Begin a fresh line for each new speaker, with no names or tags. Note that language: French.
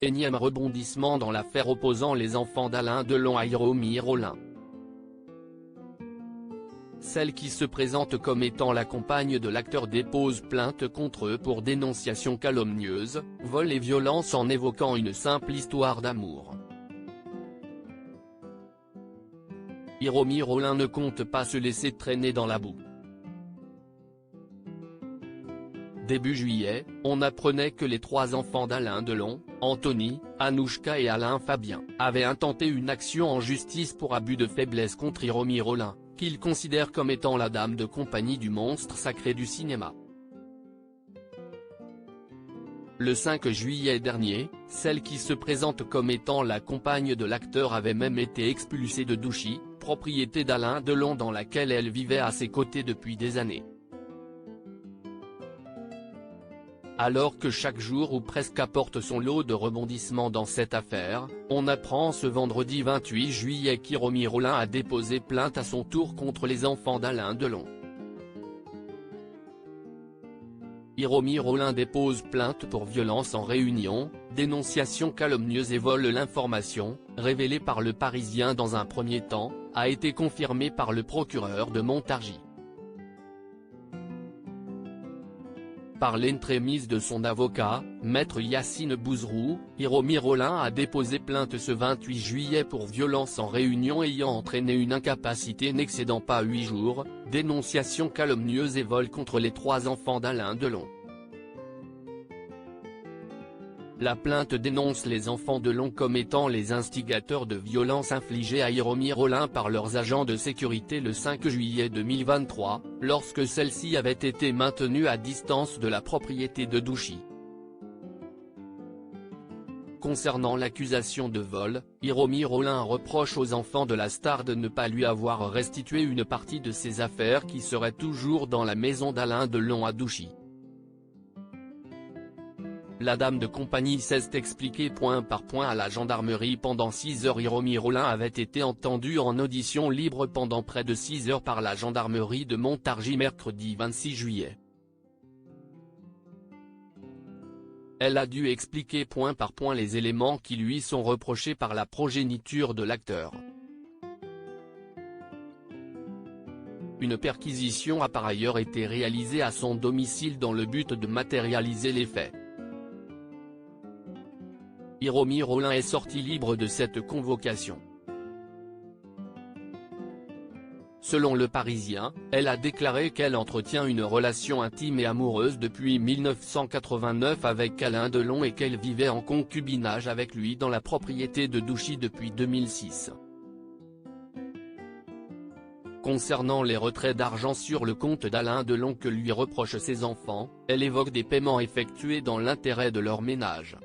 Énième rebondissement dans l'affaire opposant les enfants d'Alain Delon à Hiromi Rollin. Celle qui se présente comme étant la compagne de l'acteur dépose plainte contre eux pour dénonciation calomnieuse, vol et violence en évoquant une simple histoire d'amour. Hiromi Rollin ne compte pas se laisser traîner dans la boue. Début juillet, on apprenait que les 3 enfants d'Alain Delon, Anthony, Anouchka et Alain Fabien, avaient intenté une action en justice pour abus de faiblesse contre Hiromi Rollin, qu'il considère comme étant la dame de compagnie du monstre sacré du cinéma. Le 5 juillet dernier, celle qui se présente comme étant la compagne de l'acteur avait même été expulsée de Douchy, propriété d'Alain Delon dans laquelle elle vivait à ses côtés depuis des années. Alors que chaque jour ou presque apporte son lot de rebondissements dans cette affaire, on apprend ce vendredi 28 juillet qu'Hiromi Rollin a déposé plainte à son tour contre les enfants d'Alain Delon. Hiromi Rollin dépose plainte pour violence en réunion, dénonciation calomnieuse et vol. L'information, révélée par Le Parisien dans un premier temps, a été confirmée par le procureur de Montargis. Par l'entremise de son avocat, maître Yacine Bouzrou, Hiromi Rollin a déposé plainte ce 28 juillet pour violence en réunion ayant entraîné une incapacité n'excédant pas 8 jours, dénonciation calomnieuse et vol contre les 3 enfants d'Alain Delon. La plainte dénonce les enfants Delon comme étant les instigateurs de violences infligées à Hiromi Rollin par leurs agents de sécurité le 5 juillet 2023, lorsque celle-ci avait été maintenue à distance de la propriété de Douchy. Concernant l'accusation de vol, Hiromi Rollin reproche aux enfants de la star de ne pas lui avoir restitué une partie de ses affaires qui seraient toujours dans la maison d'Alain Delon à Douchy. La dame de compagnie s'est expliquée point par point à la gendarmerie pendant 6 heures. Hiromi Rollin avait été entendue en audition libre pendant près de 6 heures par la gendarmerie de Montargis mercredi 26 juillet. Elle a dû expliquer point par point les éléments qui lui sont reprochés par la progéniture de l'acteur. Une perquisition a par ailleurs été réalisée à son domicile dans le but de matérialiser les faits. Hiromi Rollin est sorti libre de cette convocation. Selon Le Parisien, elle a déclaré qu'elle entretient une relation intime et amoureuse depuis 1989 avec Alain Delon et qu'elle vivait en concubinage avec lui dans la propriété de Douchy depuis 2006. Concernant les retraits d'argent sur le compte d'Alain Delon que lui reprochent ses enfants, elle évoque des paiements effectués dans l'intérêt de leur ménage.